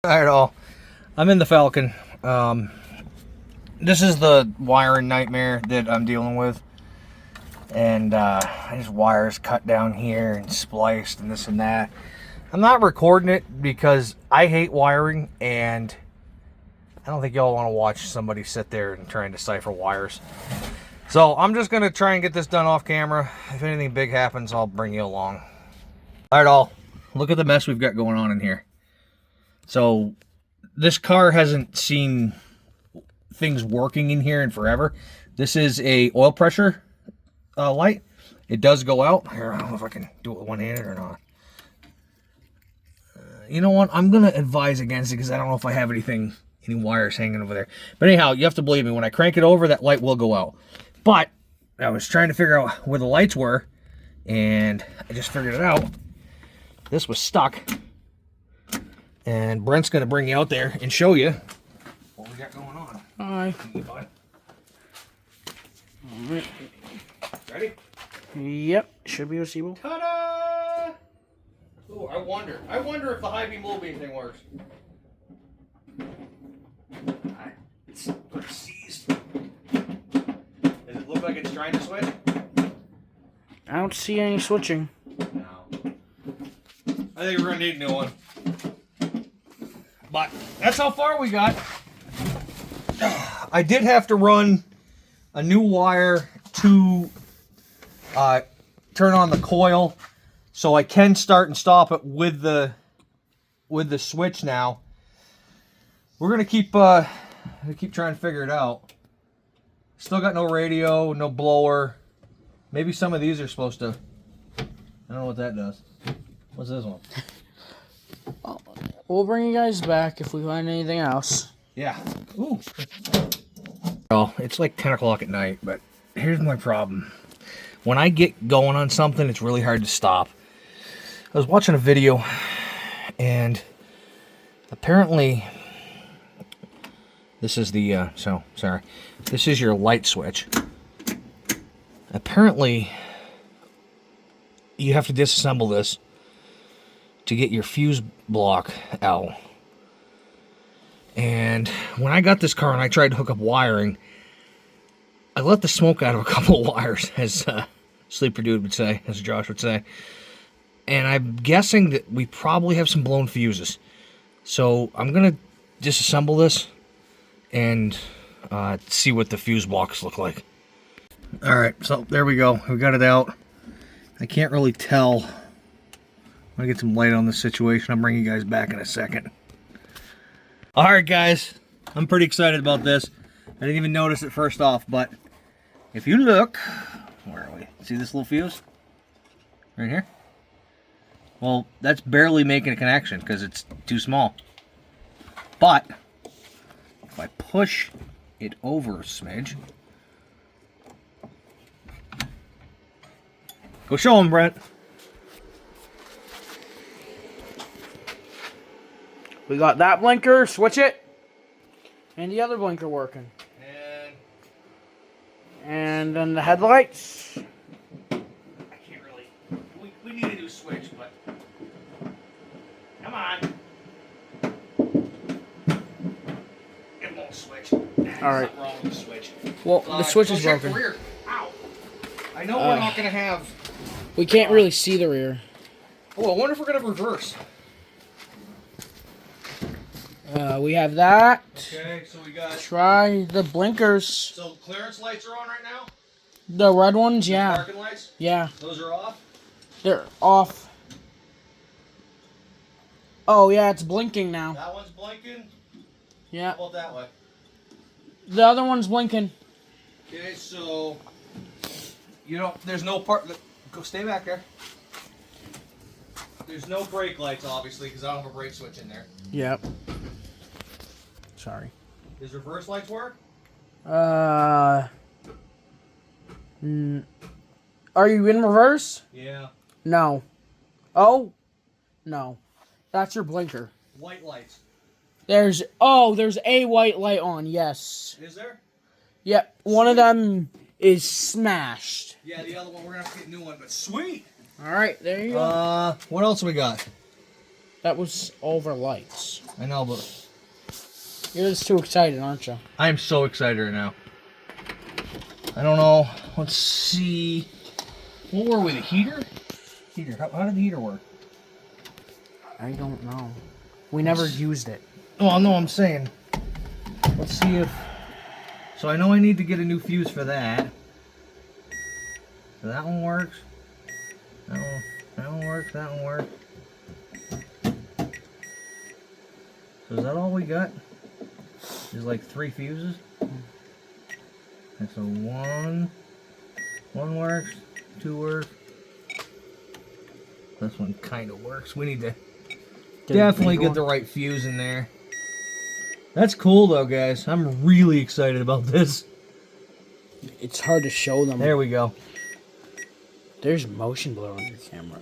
Alright, all. I'm in the Falcon. This is the wiring nightmare that I'm dealing with. And there's wires cut down here and spliced and this and that. I'm not recording it because I hate wiring, and I don't think y'all want to watch somebody sit there and try and decipher wires. So I'm just going to try and get this done off camera. If anything big happens, I'll bring you along. Alright, all. Look at the mess we've got going on in here. So this car hasn't seen things working in here in forever. This is a oil pressure light. It does go out. Here, I don't know if I can do it one-handed or not. You know what? I'm going to advise against it because I don't know if I have any wires hanging over there. But anyhow, you have to believe me. When I crank it over, that light will go out. But I was trying to figure out where the lights were, and I just figured it out. This was stuck. And Brent's going to bring you out there and show you what we got going on. Hi. Alright. Ready? Yep. Should be receivable. Ta-da! Ooh, I wonder if the high beam low beam thing works. It's pretty seized. Does it look like it's trying to switch? I don't see any switching. No. I think we're going to need a new one. But that's how far we got. I did have to run a new wire to turn on the coil, so I can start and stop it with the switch now. We're gonna keep trying to figure it out. Still got no radio, no blower. Maybe some of these are supposed to. I don't know what that does. What's this one? We'll bring you guys back if we find anything else. Yeah. Ooh. Well, it's like 10 o'clock at night, but here's my problem. When I get going on something, it's really hard to stop. I was watching a video, and apparently, this is the, this is your light switch. Apparently, you have to disassemble this to get your fuse block out. And when I got this car and I tried to hook up wiring, I let the smoke out of a couple of wires, as Sleeper Dude would say, as Josh would say. And I'm guessing that we probably have some blown fuses. So I'm going to disassemble this and see what the fuse blocks look like. Alright, so there we go. We got it out. I can't really tell. I'm going to get some light on this situation. I'll bring you guys back in a second. Alright guys, I'm pretty excited about this. I didn't even notice it first off, but if you look, where are we? See this little fuse? Right here? Well, that's barely making a connection because it's too small. But if I push it over a smidge, go show him, Brent. We got that blinker, switch it, and the other blinker working. And then the headlights. I can't really. We need a new switch, but come on. It won't switch. All right. What's wrong with the switch? Well, the switch is check broken. the rear. Ow. I know we're not gonna have. We can't really see the rear. Oh, I wonder if we're gonna reverse. We have that. Okay, so we got. Try the blinkers. So clearance lights are on right now? The red ones, yeah. Parking lights? Yeah. Those are off? They're off. Oh, yeah, it's blinking now. That one's blinking? Yeah. How about that way? The other one's blinking. Okay, so. You know, there's no part. Go stay back there. There's no brake lights, obviously, because I don't have a brake switch in there. Yep. Sorry. Does reverse lights work? Are you in reverse? Yeah. No. Oh? No. That's your blinker. White lights. There's a white light on, yes. Is there? Yep. One of them is smashed. Yeah, the other one, we're going to have to get a new one, but sweet! Alright, there you go. What else we got? That was over lights. I know, but You're just too excited, aren't you? I'm so excited right now. I don't know. Let's see. What were we? The heater? Heater. How did the heater work? I don't know. We never used it. Oh, no, I'm saying. Let's see if... So I know I need to get a new fuse for that. So that one works. That one works. That one works. So is that all we got? There's like 3 fuses. And so one works, 2 works. This one kind of works. We need to definitely get the right fuse in there. That's cool though, guys. I'm really excited about this. It's hard to show them. There we go. There's motion blur on your camera.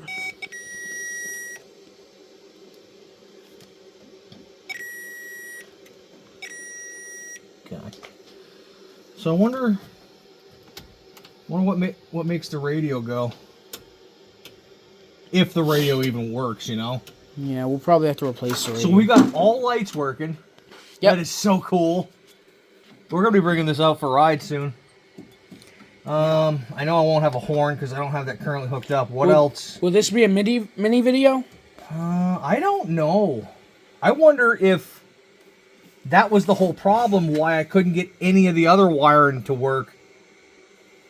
Okay. So I wonder what makes the radio go. If the radio even works, you know. Yeah, we'll probably have to replace the radio. So we got all lights working. Yep. That is so cool. We're gonna be bringing this out for a ride soon. I know I won't have a horn because I don't have that currently hooked up. What else? Will this be a mini video? I don't know. I wonder if that was the whole problem why I couldn't get any of the other wiring to work.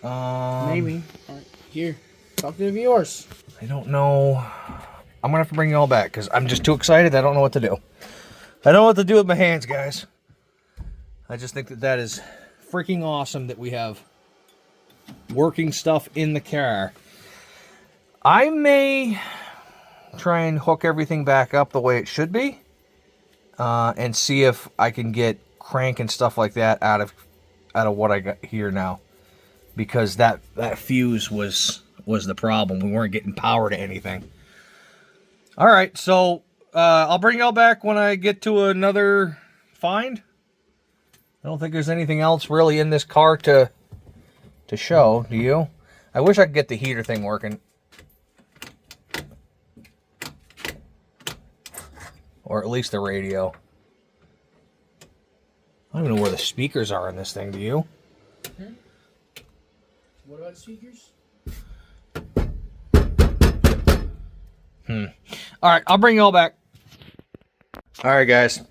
Maybe. All right, here, talk to the viewers. I don't know. I'm gonna have to bring you all back because I'm just too excited. I don't know what to do. I don't know what to do with my hands, guys. I just think that is freaking awesome that we have working stuff in the car. I may try and hook everything back up the way it should be, and see if I can get crank and stuff like that out of what I got here now, because that fuse was the problem. We weren't getting power to anything. All right, so I'll bring y'all back when I get to another find. I don't think there's anything else really in this car to show. Do you? I wish I could get the heater thing working. Or at least the radio. I don't even know where the speakers are in this thing, do you? What about speakers? Alright, I'll bring you all back. Alright, guys.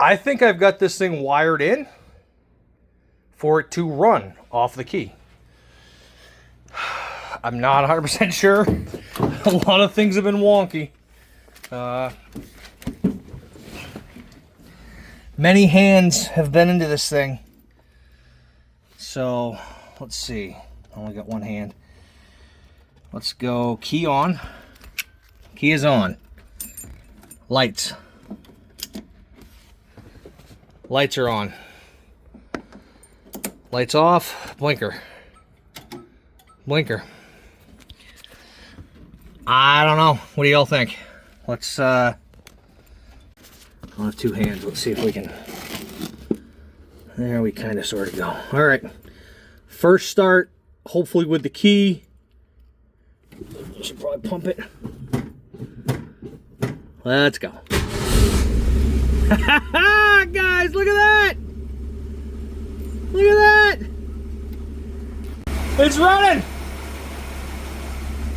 I think I've got this thing wired in for it to run off the key. I'm not 100% sure. A lot of things have been wonky. Many hands have been into this thing. So, let's see. I only got one hand. Let's go key on. Key is on. Lights. Lights are on. Lights off. Blinker. Blinker. I don't know. What do y'all think? Let's, I have 2 hands. Let's see if we can. There we kind of sort of go. All right. First start, hopefully with the key. Should probably pump it. Let's go. Guys, look at that! Look at that! It's running!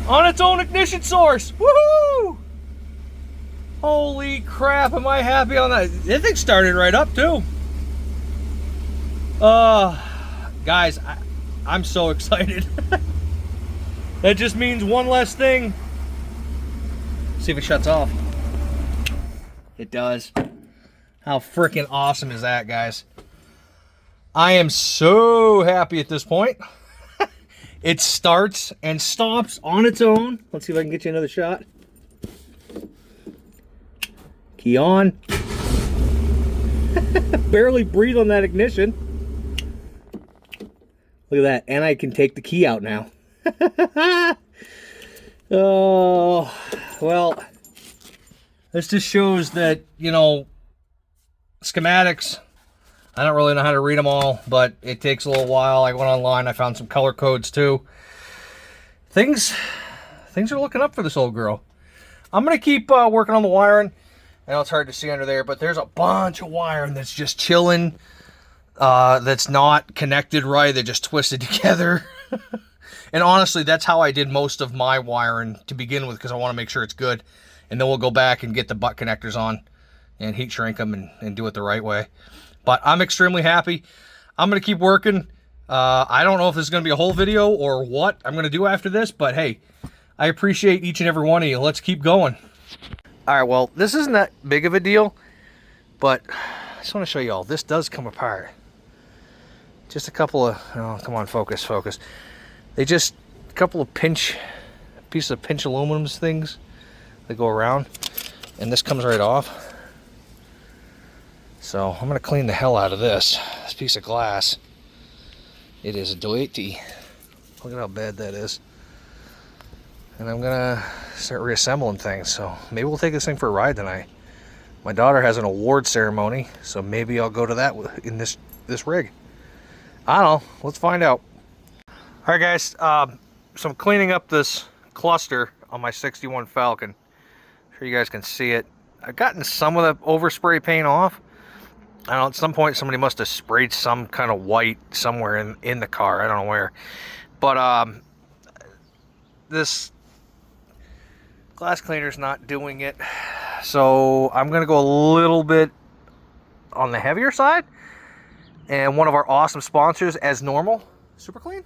On its own ignition source! Woohoo! Holy crap, am I happy on that. That thing started right up too. Guys, I'm so excited. That just means one less thing. See if it shuts off. It does. How freaking awesome is that, guys? I am so happy at this point. It starts and stops on its own. Let's see if I can get you another shot. Key on. Barely breathe on that ignition. Look at that. And I can take the key out now. Oh, well, this just shows that, you know, schematics, I don't really know how to read them all, but it takes a little while. I went online, I found some color codes too. Things are looking up for this old girl. I'm going to keep working on the wiring. I know it's hard to see under there, but there's a bunch of wiring that's just chilling. That's not connected right. They're just twisted together. And honestly, that's how I did most of my wiring to begin with, because I want to make sure it's good. And then we'll go back and get the butt connectors on and heat shrink them and do it the right way. But I'm extremely happy. I'm going to keep working. I don't know if this is going to be a whole video or what I'm going to do after this, but hey, I appreciate each and every one of you. Let's keep going. All right, well, this isn't that big of a deal, but I just want to show you all. This does come apart. Just a couple of, oh, come on, focus. They just, a couple of pieces of pinch aluminum things that go around, and this comes right off. So I'm going to clean the hell out of this piece of glass. It is dirty. Look at how bad that is. And I'm going to start reassembling things. So maybe we'll take this thing for a ride tonight. My daughter has an award ceremony, so maybe I'll go to that in this rig. I don't know. Let's find out. All right, guys. So I'm cleaning up this cluster on my 61 Falcon. I'm sure you guys can see it. I've gotten some of the overspray paint off. I don't know, at some point somebody must have sprayed some kind of white somewhere in the car. I don't know where. But this glass cleaner's not doing it. So I'm going to go a little bit on the heavier side. And one of our awesome sponsors, as normal, Super Clean.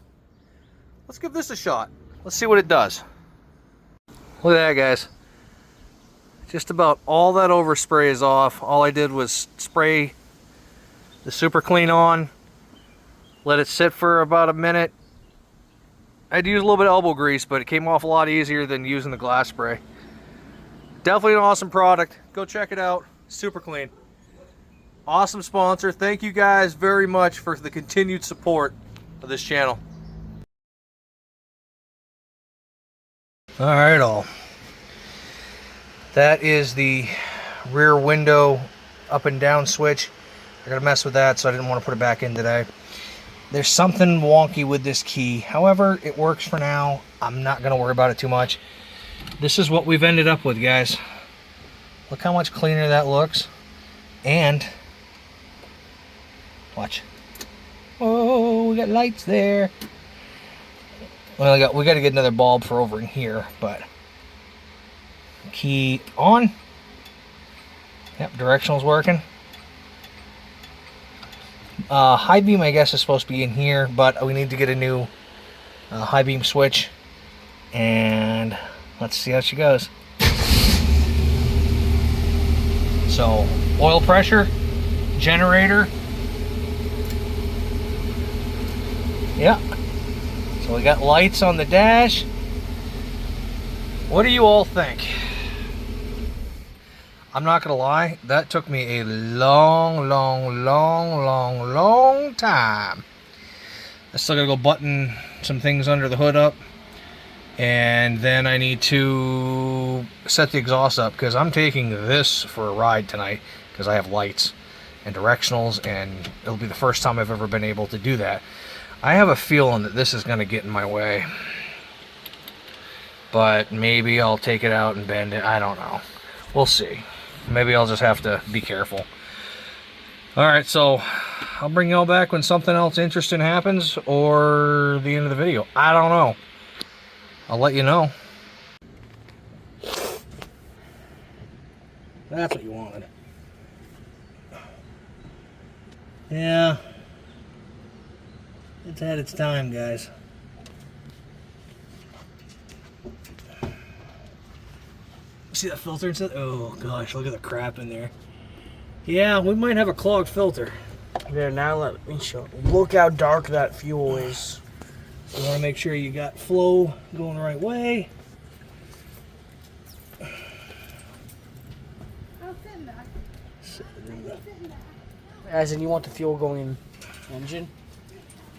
Let's give this a shot. Let's see what it does. Look at that, guys. Just about all that overspray is off. All I did was spray the Super Clean on, let it sit for about a minute. I'd use a little bit of elbow grease, but it came off a lot easier than using the glass spray. Definitely an awesome product. Go check it out. Super Clean. Awesome sponsor. Thank you guys very much for the continued support of this channel. All right, all. That is the rear window up and down switch. I gotta mess with that, so I didn't want to put it back in today. There's something wonky with this key. However, it works for now. I'm not gonna worry about it too much. This is what we've ended up with, guys. Look how much cleaner that looks. And watch. Oh, we got lights there. Well, we got to get another bulb for over in here, but key on. Yep, directional's working. High beam, I guess, is supposed to be in here, but we need to get a new high beam switch, and let's see how she goes. So, oil pressure, generator. Yeah. So we got lights on the dash. What do you all think? I'm not gonna lie, that took me a long time. I still gotta go button some things under the hood up, and then I need to set the exhaust up, because I'm taking this for a ride tonight, because I have lights and directionals, and it'll be the first time I've ever been able to do that. I have a feeling that this is going to get in my way, but maybe I'll take it out and bend it. I don't know. We'll see. Maybe I'll just have to be careful. Alright, so I'll bring y'all back when something else interesting happens, or the end of the video. I don't know. I'll let you know. That's what you wanted. Yeah. It's had its time, guys. See that filter inside? Oh gosh, look at the crap in there. Yeah, we might have a clogged filter. There, now let me show. Look how dark that fuel is. So you want to make sure you got flow going the right way. As in, you want the fuel going in engine?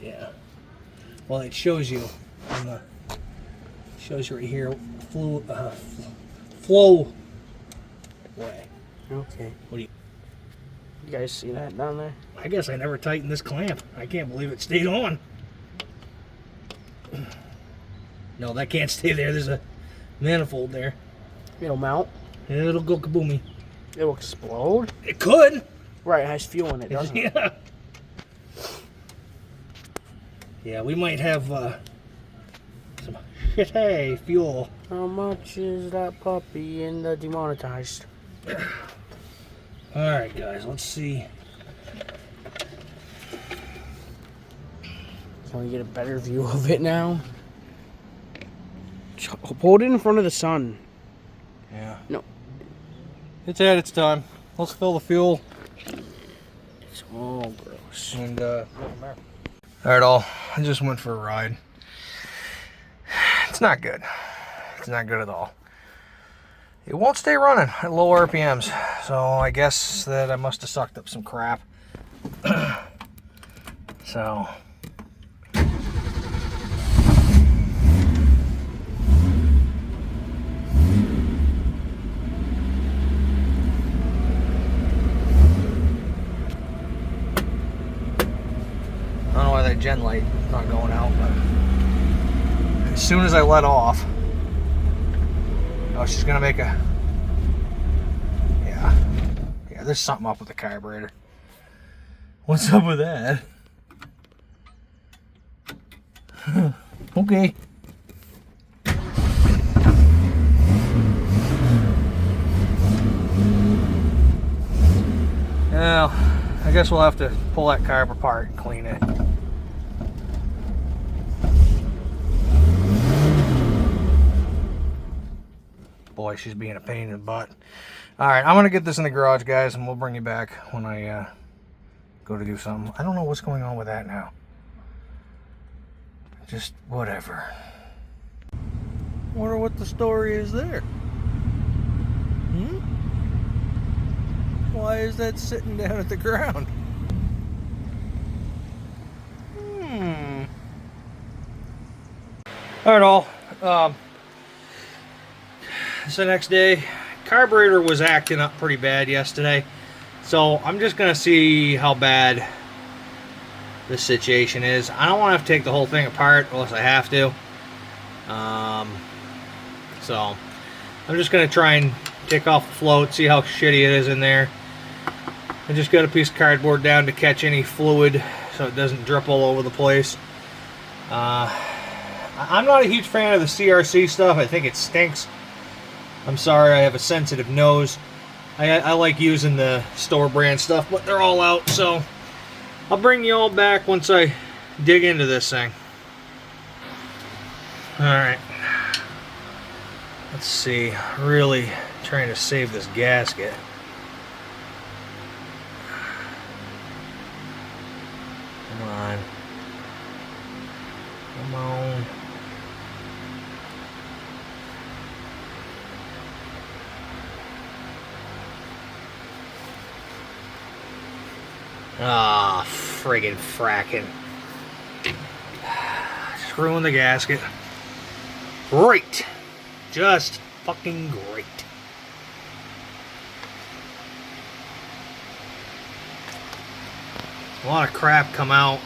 Yeah. Well, it shows you on the shows you right here flow way. Okay. What do You guys see that down there? I guess I never tightened this clamp. I can't believe it stayed on. No, that can't stay there. There's a manifold there. It'll melt. It'll go kaboomy. It'll explode. It could. Right, it has fuel in it, doesn't it? Yeah. Yeah, we might have some shitty fuel. How much is that puppy in the demonetized? Alright guys, let's see. Can we get a better view of it now? Hold it in front of the sun. Yeah. No. It's at its time. Let's fill the fuel. It's all gross. And alright all, I just went for a ride. It's not good. It's not good at all. It won't stay running at low RPMs. So I guess that I must have sucked up some crap. So I don't know why that gen light is not going out, but as soon as I let off, oh, she's gonna make a, yeah, there's something up with the carburetor. What's up with that? Okay. Well, I guess we'll have to pull that carb apart and clean it. Boy, she's being a pain in the butt. Alright, I'm going to get this in the garage, guys, and we'll bring you back when I go to do something. I don't know what's going on with that now. Just whatever. Wonder what the story is there. Why is that sitting down at the ground? Alright all, it's the next day. Carburetor was acting up pretty bad yesterday, so I'm just gonna see how bad this situation is. I don't want to have to take the whole thing apart unless I have to. So I'm just gonna try and take off the float, see how shitty it is in there. I just got a piece of cardboard down to catch any fluid so it doesn't drip all over the place. I'm not a huge fan of the CRC stuff. I think it stinks. I'm sorry, I have a sensitive nose. I like using the store brand stuff, but they're all out, so I'll bring you all back once I dig into this thing. Alright. Let's see. Really trying to save this gasket. Come on. Come on. Ah, friggin' fracking. Screwing the gasket. Great. Just fucking great. A lot of crap come out.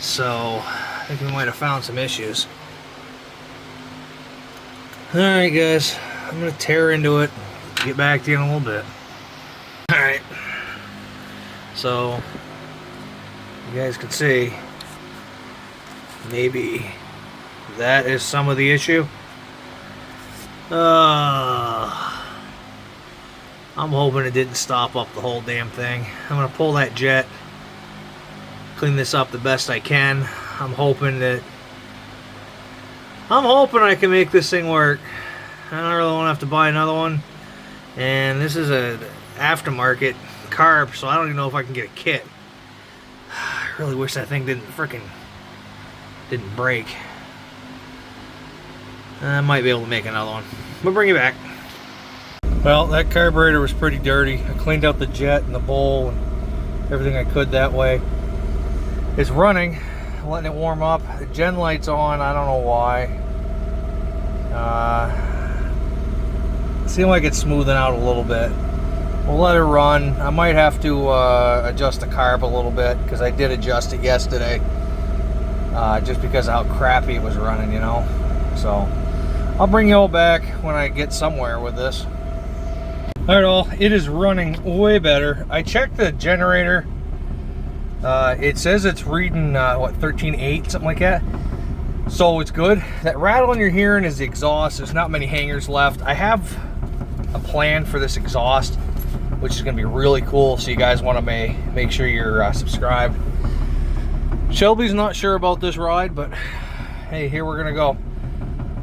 So, I think we might have found some issues. Alright guys, I'm gonna tear into it. Get back to you in a little bit. Alright. So, you guys can see, maybe that is some of the issue. I'm hoping it didn't stop up the whole damn thing. I'm going to pull that jet, clean this up the best I can. I'm hoping I can make this thing work. I don't really want to have to buy another one. And this is an aftermarket carb, so I don't even know if I can get a kit. I really wish that thing didn't break. I might be able to make another one. We'll bring it back. Well, that carburetor was pretty dirty. I cleaned out the jet and the bowl and everything I could that way. It's running, letting it warm up. The gen light's on, I don't know why. It seemed like it's smoothing out a little bit. We'll let it run. I might have to adjust the carb a little bit, because I did adjust it yesterday. Just because of how crappy it was running, you know. So, I'll bring you all back when I get somewhere with this. All right, all, it is running way better. I checked the generator. It says it's reading, what, 13.8, something like that. So it's good. That rattling you're hearing is the exhaust. There's not many hangers left. I have a plan for this exhaust, which is going to be really cool. So you guys want to make sure you're subscribed. Shelby's not sure about this ride, but hey, here we're going to go.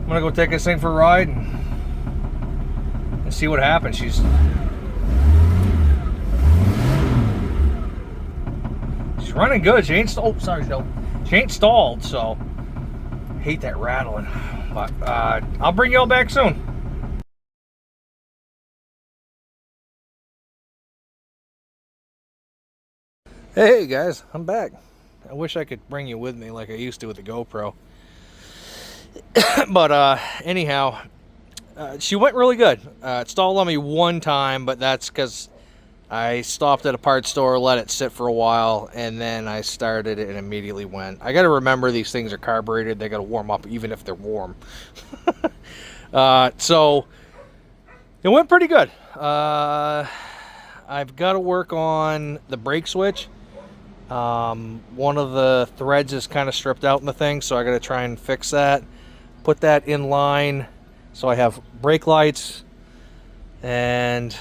I'm going to go take this thing for a ride and see what happens. She's running good. She ain't oh, sorry, Shelby. She ain't stalled, so hate that rattling. But I'll bring y'all back soon. Hey guys, I'm back. I wish I could bring you with me like I used to with the GoPro. But anyhow, she went really good. It stalled on me one time, but that's because I stopped at a parts store, let it sit for a while, and then I started it and immediately went. I got to remember these things are carbureted. They got to warm up even if they're warm. So it went pretty good. I've got to work on the brake switch. One of the threads is kind of stripped out in the thing, so I got to try and fix that. Put that in line so I have brake lights, and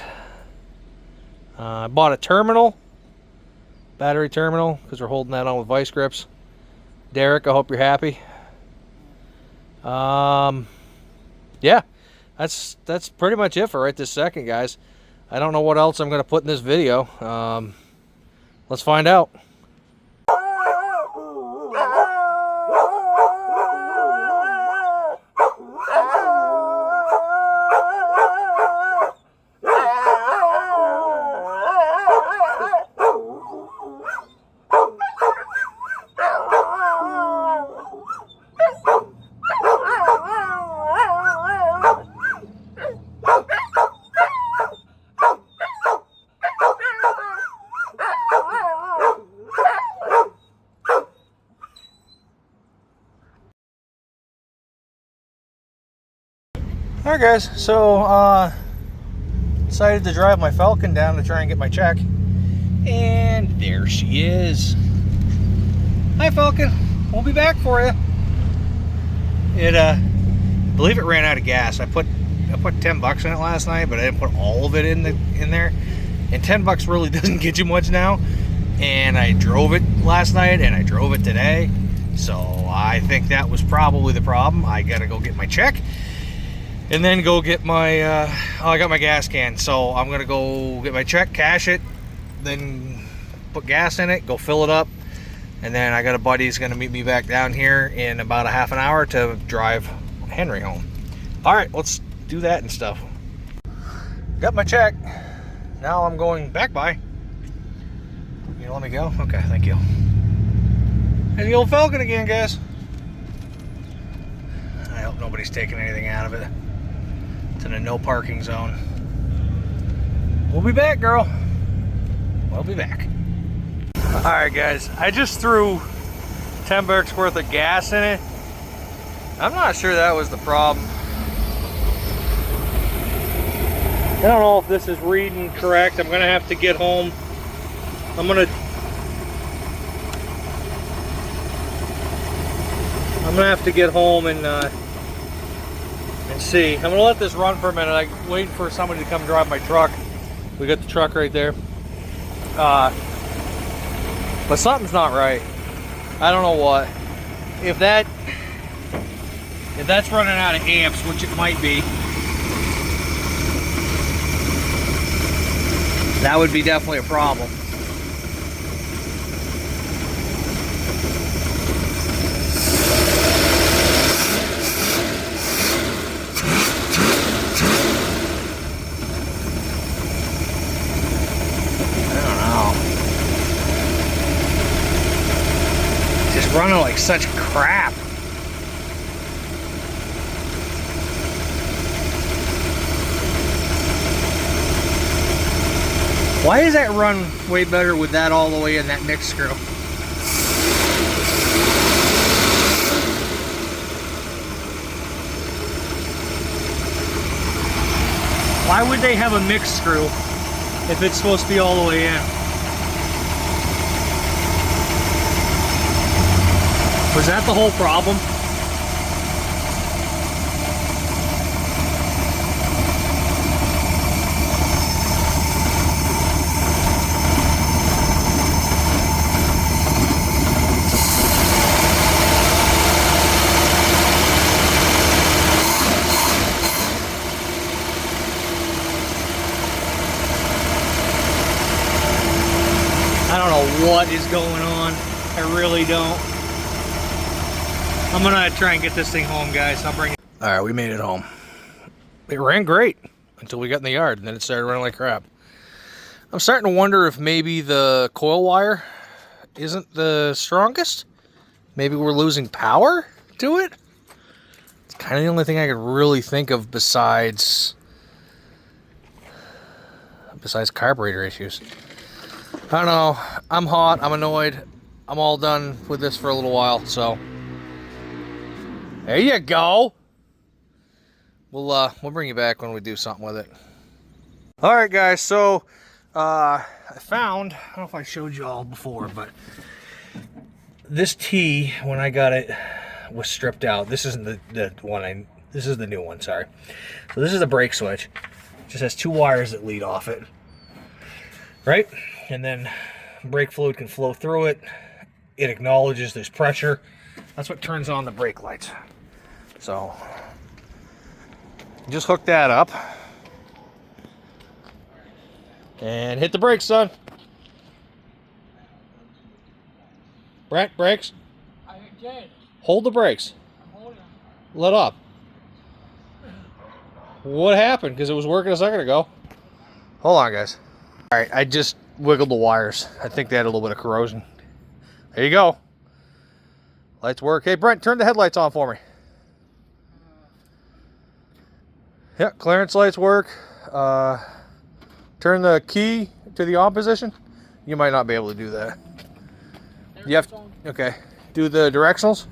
I bought a terminal, battery terminal, because we're holding that on with vice grips. Derek, I hope you're happy. Yeah, that's pretty much it for right this second, guys. I don't know what else I'm going to put in this video. Let's find out. Alright guys, so decided to drive my Falcon down to try and get my check, and there she is. Hi Falcon, we'll be back for you. It believe it ran out of gas. I put 10 bucks in it last night, but I didn't put all of it in there, and 10 bucks really doesn't get you much now. And I drove it last night and I drove it today, so I think that was probably the problem. I gotta go get my check and then go get my I got my gas can, so I'm gonna go get my check, cash it, then put gas in it, go fill it up, and then I got a buddy who's gonna meet me back down here in about a half an hour to drive Henry home. All right, let's do that and stuff. Got my check. Now I'm going back by. You let me go? Okay, thank you. And the old Falcon again, guys. I hope nobody's taking anything out of it. It's in a no parking zone. We'll be back, girl. We'll be back. Alright guys, I just threw 10 bucks worth of gas in it. I'm not sure that was the problem. I don't know if this is reading correct. I'm gonna have to get home. I'm gonna have to get home and see. I'm gonna let this run for a minute. I'm waiting for somebody to come drive my truck. We got the truck right there. But something's not right. I don't know what. If that's running out of amps, which it might be, that would be definitely a problem. Running like such crap. Why does that run way better with that all the way in that mix screw? Why would they have a mix screw if it's supposed to be all the way in? Was that the whole problem? I don't know what is going on. I really don't. I'm gonna try and get this thing home, guys. I'll bring it. All right, we made it home. It ran great until we got in the yard, and then it started running like crap. I'm starting to wonder if maybe the coil wire isn't the strongest. Maybe we're losing power to it. It's kind of the only thing I could really think of besides carburetor issues. I don't know. I'm hot. I'm annoyed. I'm all done with this for a little while, so there you go. We'll bring you back when we do something with it. All right, guys. So I found, I don't know if I showed you all before, but this T, when I got it, was stripped out. This isn't the one this is the new one, sorry. So this is the brake switch. It just has 2 wires that lead off it, right? And then brake fluid can flow through it. It acknowledges there's pressure. That's what turns on the brake lights. So just hook that up and hit the brakes, son. Brett, brakes. I did. Hold the brakes. I'm holding them. Let up. What happened? Because it was working a second ago. Hold on, guys. All right, I just wiggled the wires. I think they had a little bit of corrosion. There you go. Lights work. Hey, Brent, turn the headlights on for me. Yeah, clearance lights work. Turn the key to the on position. You might not be able to do that. You have to, okay. Do the directionals.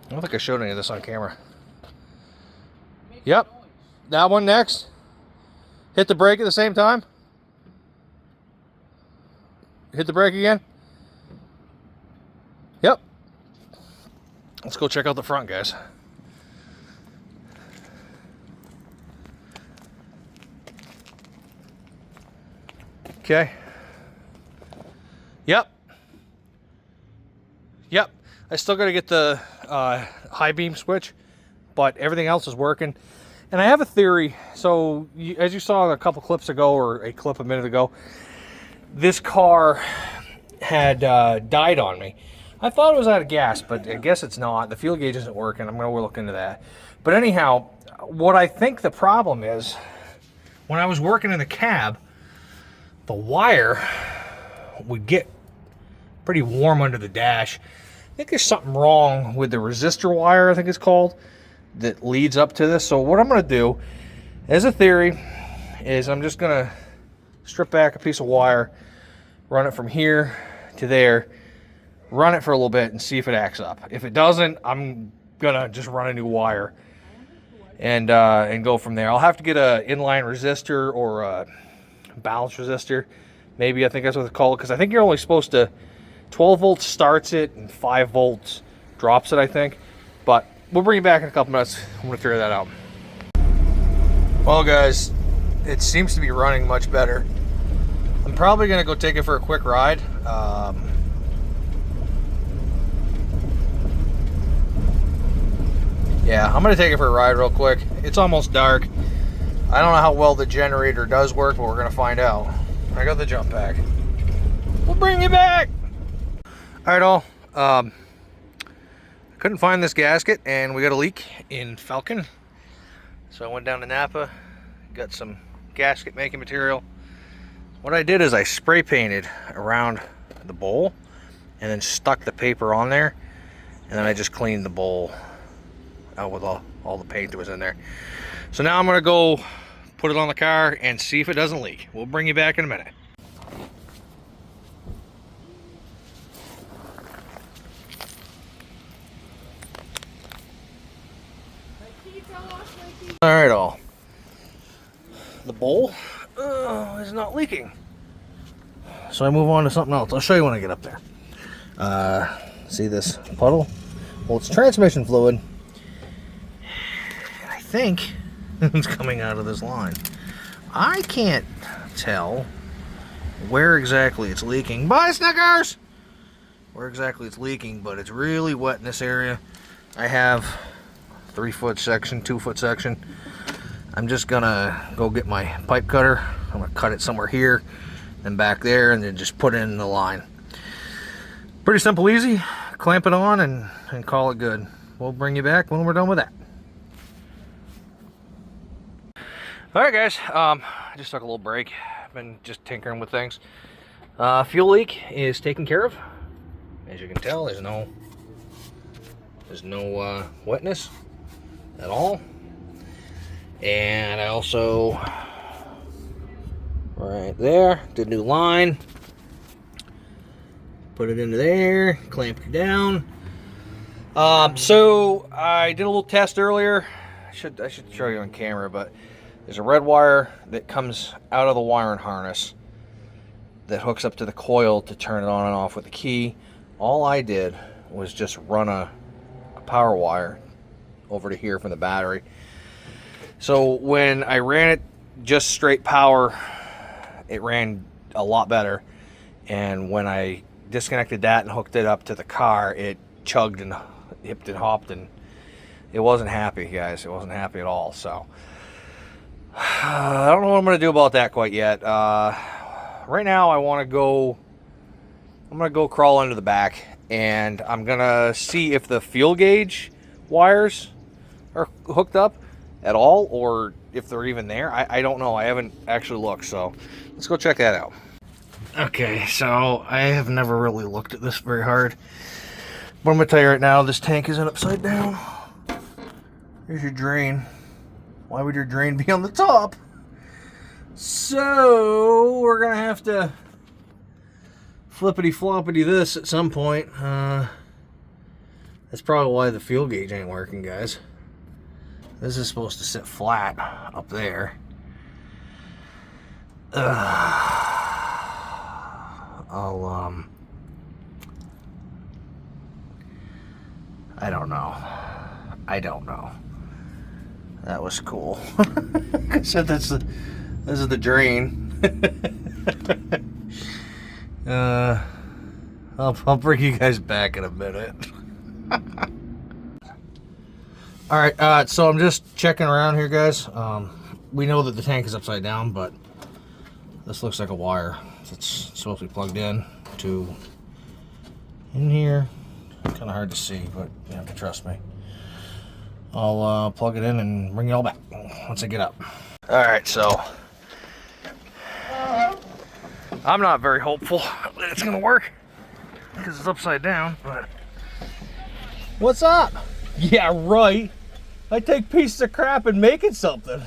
I don't think I showed any of this on camera. Yep. That one next. Hit the brake at the same time. Hit the brake again. Yep. Let's go check out the front, guys. Okay. Yep. Yep. I still got to get the high beam switch, but everything else is working. And I have a theory. So as you saw a couple clips ago, or a clip a minute ago, this car had died on me. I thought it was out of gas, but I guess it's not. The fuel gauge isn't working. I'm going to look into that. But anyhow, what I think the problem is, when I was working in the cab, the wire would get pretty warm under the dash. I think there's something wrong with the resistor wire, I think it's called, that leads up to this. So what I'm going to do, as a theory, is I'm just going to strip back a piece of wire, run it from here to there, run it for a little bit and see if it acts up. If it doesn't, I'm going to just run a new wire and go from there. I'll have to get a inline resistor or a balance resistor. Maybe, I think that's what it's called, because I think you're only supposed to, 12 volts starts it and 5 volts drops it, I think. But we'll bring you back in a couple minutes. I'm going to figure that out. Well, guys, it seems to be running much better. I'm probably going to go take it for a quick ride. Yeah, I'm going to take it for a ride real quick. It's almost dark. I don't know how well the generator does work, but we're going to find out. I got the jump pack. We'll bring you back. All right, all. Couldn't find this gasket, and we got a leak in Falcon. So I went down to Napa, got some gasket making material. What I did is I spray painted around the bowl and then stuck the paper on there, and then I just cleaned the bowl out with all the paint that was in there. So now I'm gonna go put it on the car and see if it doesn't leak. We'll bring you back in a minute. All right, all. the bowl is not leaking. So I move on to something else. I'll show you when I get up there. See this puddle? Well, it's transmission fluid. And I think it's coming out of this line. I can't tell where exactly it's leaking. Bye, Snickers! Where exactly it's leaking, but it's really wet in this area. I have 3-foot section, 2-foot section. I'm just gonna go get my pipe cutter. I'm gonna cut it somewhere here and back there, and then just put it in the line. Pretty simple, easy. Clamp it on and call it good. We'll bring you back when we're done with that. Alright guys, I just took a little break. I've been just tinkering with things. Fuel leak is taken care of. As you can tell, there's no wetness at all. And I also, right there, did a new line. Put it into there, clamp it down. So I did a little test earlier. I should show you on camera, but there's a red wire that comes out of the wiring harness that hooks up to the coil to turn it on and off with a key. All I did was just run a power wire over to here from the battery. So when I ran it just straight power, it ran a lot better. And when I disconnected that and hooked it up to the car, it chugged and hipped and hopped, and it wasn't happy, guys. It wasn't happy at all. So I don't know what I'm going to do about that quite yet. Right now I'm going to go crawl under the back, and I'm going to see if the fuel gauge wires are hooked up at all, or if they're even there. I don't know. I haven't actually looked, so let's go check that out. Okay, so I have never really looked at this very hard, but I'm going to tell you right now, this tank isn't upside down. Here's your drain. Why would your drain be on the top? So we're going to have to flippity floppity this at some point. That's probably why the fuel gauge ain't working, guys. This is supposed to sit flat up there. I don't know. That was cool. I said this is the drain. I'll bring you guys back in a minute. Alright, so I'm just checking around here, guys. We know that the tank is upside down, but this looks like a wire that's supposed to be plugged in here. Kind of hard to see, but you have to trust me. I'll plug it in and bring you all back once I get up. Alright, so I'm not very hopeful that it's gonna work because it's upside down, but what's up? Yeah, right. I take pieces of crap and make it something.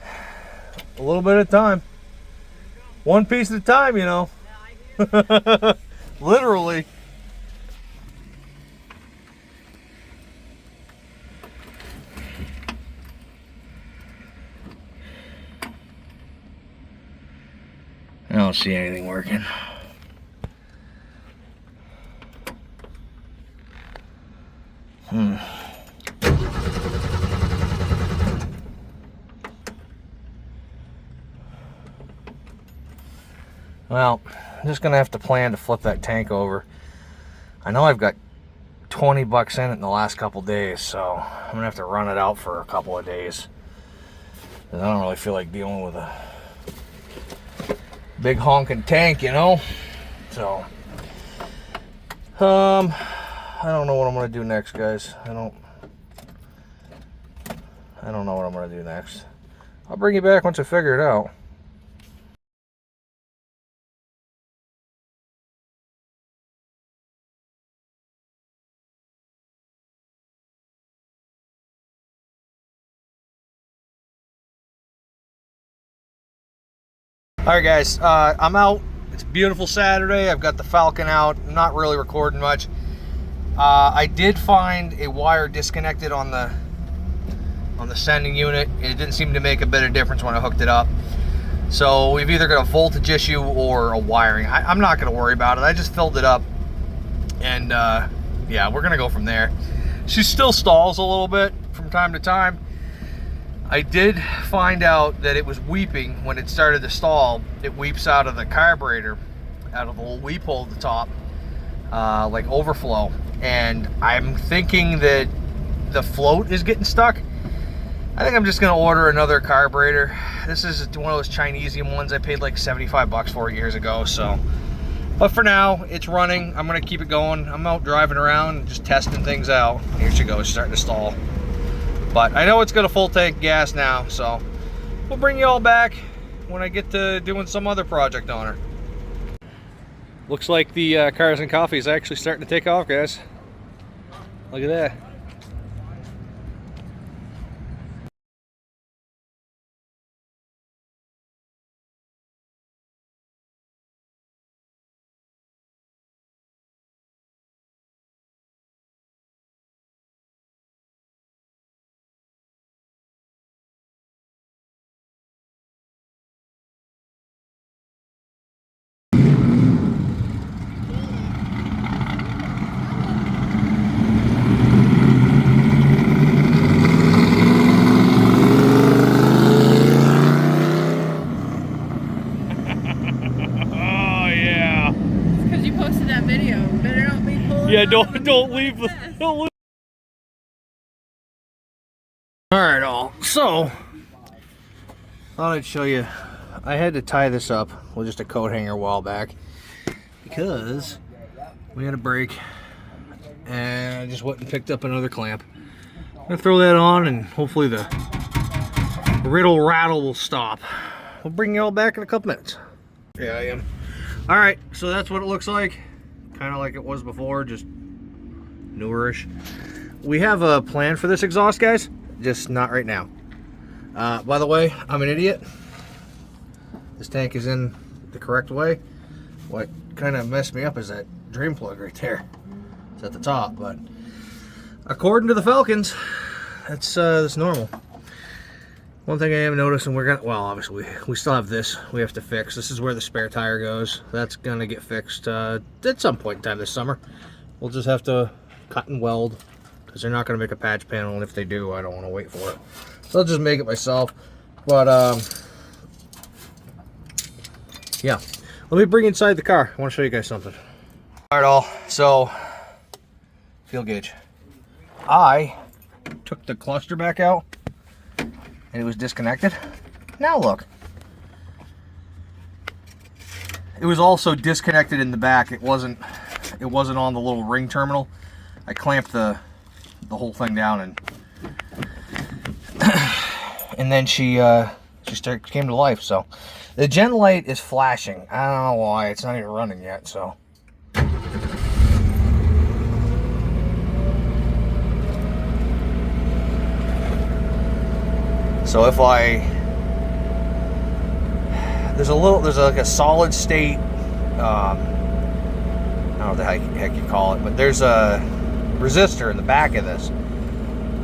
A little bit at a time. One piece at a time, you know. Literally. I don't see anything working. Well, I'm just gonna have to plan to flip that tank over. I know I've got 20 bucks in it in the last couple days, so I'm gonna have to run it out for a couple of days. And I don't really feel like dealing with a big honking tank, you know? So, I don't know what I'm gonna do next, guys. I don't know what I'm gonna do next. I'll bring you back once I figure it out. Alright guys, I'm out. It's a beautiful Saturday. I've got the Falcon out. I'm not really recording much. I did find a wire disconnected on the on the sending unit. It didn't seem to make a bit of difference when I hooked it up. So we've either got a voltage issue or a wiring. I'm not going to worry about it. I just filled it up, and yeah, we're going to go from there. She still stalls a little bit from time to time. I did find out that it was weeping when it started to stall. It weeps out of the carburetor, out of the little weep hole at the top, like overflow. And I'm thinking that the float is getting stuck. I think I'm just gonna order another carburetor. This is one of those Chinesium ones I paid like 75 bucks for years ago, so. But for now, it's running. I'm gonna keep it going. I'm out driving around, just testing things out. Here she goes, starting to stall. But I know it's got a full tank of gas now, so we'll bring you all back when I get to doing some other project on her. Looks like the Cars and Coffee is actually starting to take off, guys. Look at that. Yeah, don't leave the don't leave. All right, all. So, thought I'd show you. I had to tie this up with just a coat hanger a while back because we had a break, and I just went and picked up another clamp. I'm gonna throw that on, and hopefully the rattle will stop. We'll bring you all back in a couple minutes. Yeah, I am. All right, so that's what it looks like. Kind of like it was before, just newerish. We have a plan for this exhaust, guys, just not right now. By the way, I'm an idiot. This tank is in the correct way. What kind of messed me up is that drain plug right there. It's at the top, but according to the Falcons, that's normal. One thing I am noticing, we're gonna, well, obviously we still have this we have to fix. This is where the spare tire goes. That's gonna get fixed at some point in time this summer. We'll just have to cut and weld because they're not gonna make a patch panel, and if they do, I don't want to wait for it. So I'll just make it myself. But yeah, let me bring you inside the car. I want to show you guys something. All right, all. So fuel gauge. I took the cluster back out, and it was disconnected. Now look. It was also disconnected in the back. It wasn't on the little ring terminal. I clamped the whole thing down, and then she came to life. So the gen light is flashing. I don't know why. It's not even running yet, so. So if there's like a solid state, I don't know what the heck you call it, but there's a resistor in the back of this.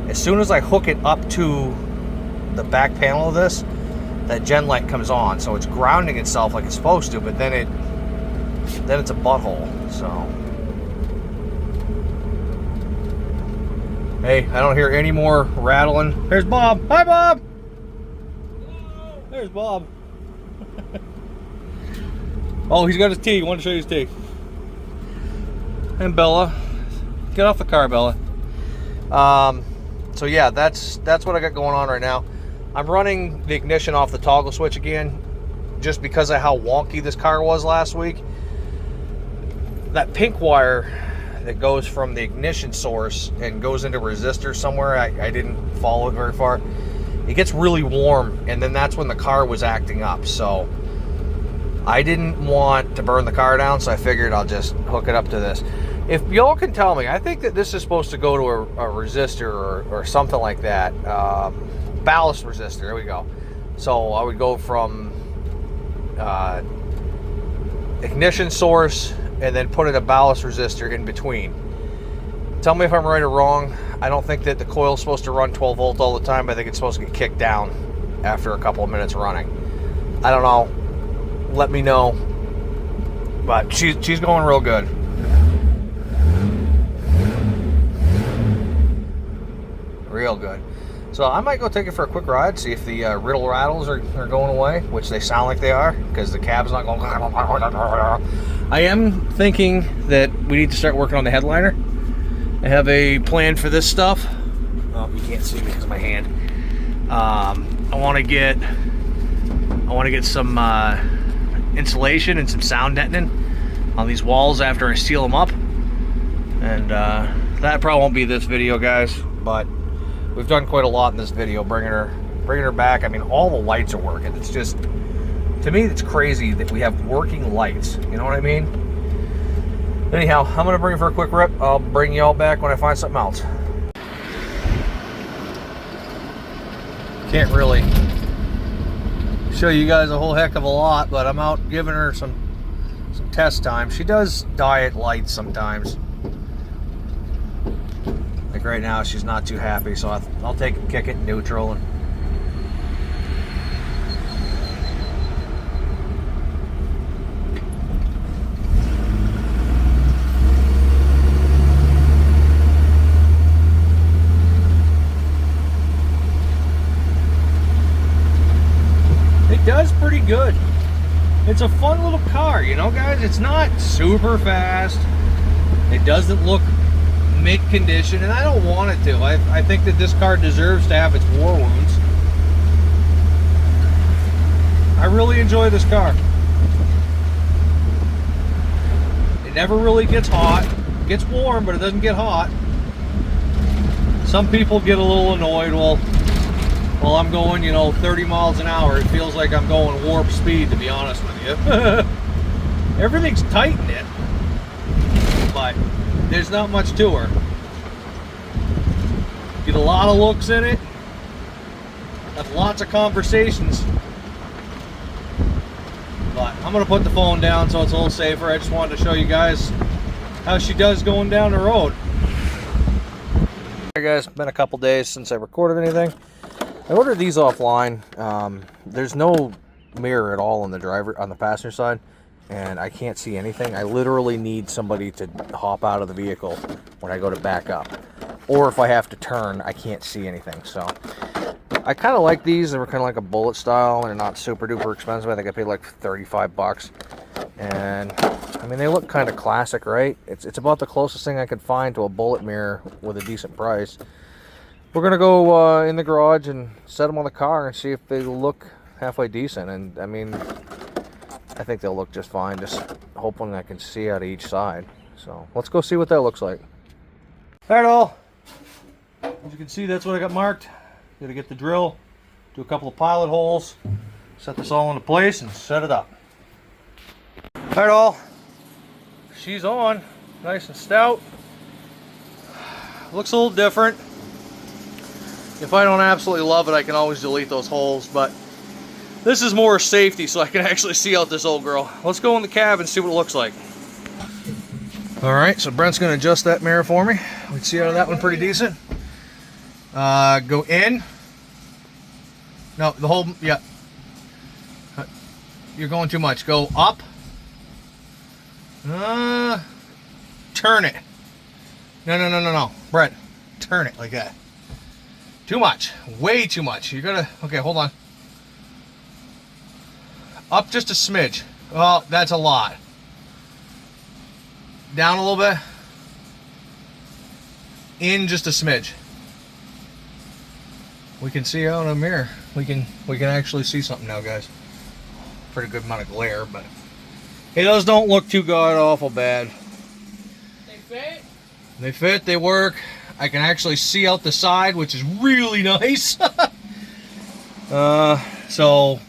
As soon as I hook it up to the back panel of this, that gen light comes on. So it's grounding itself like it's supposed to, but then it's a butthole. So hey, I don't hear any more rattling. There's Bob. Hi, Bob. There's Bob. Oh, he's got his tea. I want to show you his tea. And Bella. Get off the car, Bella. So yeah, that's what I got going on right now. I'm running the ignition off the toggle switch again, just because of how wonky this car was last week. That pink wire that goes from the ignition source and goes into a resistor somewhere, I didn't follow it very far. It gets really warm, and then that's when the car was acting up. So I didn't want to burn the car down, so I figured I'll just hook it up to this. If y'all can tell me, I think that this is supposed to go to a resistor or something like that. Ballast resistor, there we go. So I would go from ignition source and then put in a ballast resistor in between tell me if I'm right or wrong. I don't think that the coil's supposed to run 12 volt all the time, but I think it's supposed to get kicked down after a couple of minutes running. I don't know. Let me know. But she's going real good. Real good. So I might go take it for a quick ride, see if the riddle rattles are going away, which they sound like they are, because the cab's not going. I am thinking that we need to start working on the headliner. I have a plan for this stuff. Oh, you can't see me because of my hand. I want to get some insulation and some sound deadening on these walls after I seal them up, and that probably won't be this video, guys, but we've done quite a lot in this video, bringing her back. I mean, all the lights are working. It's just, to me, it's crazy that we have working lights. You know what I mean? Anyhow, I'm gonna bring her for a quick rip. I'll bring y'all back when I find something else. Can't really show you guys a whole heck of a lot, but I'm out giving her some test time. She does diet lights sometimes. Like right now, she's not too happy, so I'll take it, kick it in neutral, and it does pretty good. It's a fun little car, you know, guys. It's not super fast. It doesn't look mint condition, and I don't want it to. I think that this car deserves to have its war wounds. I really enjoy this car. It never really gets hot. It gets warm, but it doesn't get hot. Some people get a little annoyed. Well, I'm going, 30 miles an hour. It feels like I'm going warp speed, to be honest with you. Everything's tight in it, but there's not much to her. Get a lot of looks in it. Have lots of conversations. But I'm gonna put the phone down so it's a little safer. I just wanted to show you guys how she does going down the road. Hey guys, been a couple days since I recorded anything. I ordered these offline. There's no mirror at all on the passenger side, and I can't see anything. I literally need somebody to hop out of the vehicle when I go to back up, or if I have to turn, I can't see anything. So I kind of like these. They were kind of like a bullet style, and they're not super duper expensive. I think I paid like 35 bucks, and I mean, they look kind of classic, right? It's about the closest thing I could find to a bullet mirror with a decent price. We're gonna go in the garage and set them on the car and see if they look halfway decent. And I mean, I think they'll look just fine, just hoping I can see out of each side. So let's go see what that looks like. All right, all. As you can see, that's what I got marked. Gotta get the drill, do a couple of pilot holes, set this all into place and set it up. All right, all. She's on, nice and stout. Looks a little different. If I don't absolutely love it, I can always delete those holes, but this is more safety so I can actually see out this old girl. Let's go in the cab and see what it looks like. All right, so Brent's gonna adjust that mirror for me. We can see out of that one pretty decent. Go in. No, the whole, yeah. You're going too much. Go up. Turn it. No. Brent, turn it like that. Too much. Way too much. You're gonna... Okay, hold on. Up just a smidge. Oh, that's a lot. Down a little bit. In just a smidge. We can see out in a mirror. We can actually see something now, guys. Pretty good amount of glare, but... Hey, those don't look too god-awful bad. They fit? They fit, they work. I can actually see out the side, which is really nice. So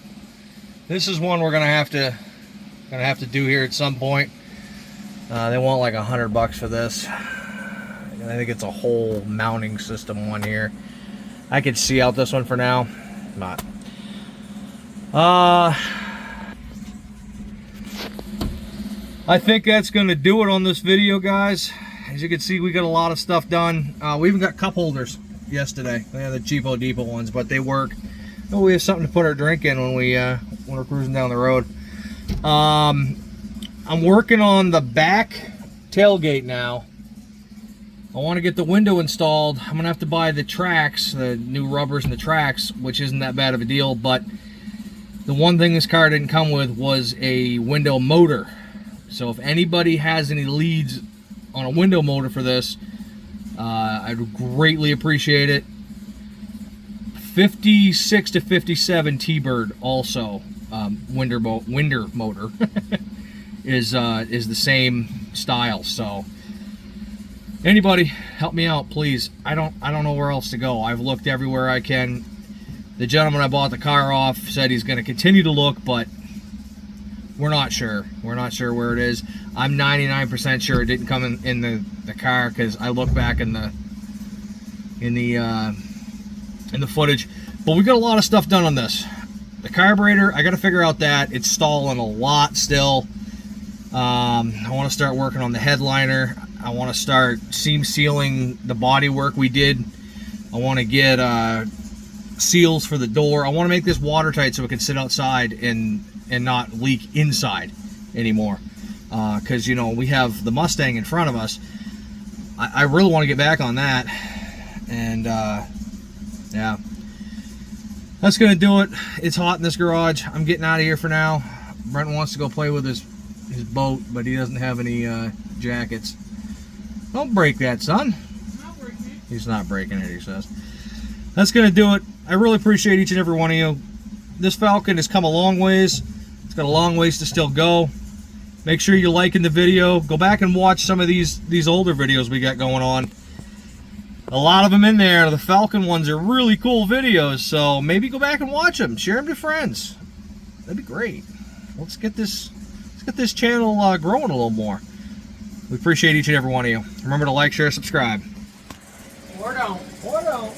this is one we're gonna have to do here at some point. They want like $100 for this. I think it's a whole mounting system one here. I can see out this one for now, but I think that's gonna do it on this video, guys. as you can see, we got a lot of stuff done. We even got cup holders yesterday. We had the cheapo depot ones, but they work. Oh, we have something to put our drink in when we're cruising down the road. I'm working on the back tailgate now. I want to get the window installed. I'm gonna have to buy the tracks, the new rubbers and the tracks, which isn't that bad of a deal, but the one thing this car didn't come with was a window motor. So if anybody has any leads on a window motor for this, I'd greatly appreciate it. 56 to 57 T-Bird also, winder motor is the same style. So anybody help me out, please. I don't know where else to go. I've looked everywhere I can. The gentleman I bought the car off said he's going to continue to look, but we're not sure. We're not sure where it is. I'm 99% sure it didn't come in the car, because I look back in the footage. But we got a lot of stuff done on this. The carburetor, I got to figure out that. It's stalling a lot still. I want to start working on the headliner. I want to start seam sealing the body work we did. I want to get seals for the door. I want to make this watertight so it can sit outside and not leak inside anymore. Because, you know, we have the Mustang in front of us. I really want to get back on that. And, yeah. That's going to do it. It's hot in this garage. I'm getting out of here for now. Brent wants to go play with his boat, but he doesn't have any jackets. Don't break that, son. He's not breaking it, he says. That's going to do it. I really appreciate each and every one of you. This Falcon has come a long ways. It's got a long ways to still go. Make sure you're liking the video. Go back and watch some of these older videos we got going on. A lot of them in there. The Falcon ones are really cool videos, so maybe go back and watch them. Share them to friends. That'd be great. Let's get this channel growing a little more. We appreciate each and every one of you. Remember to like, share, subscribe. Or don't. Or don't.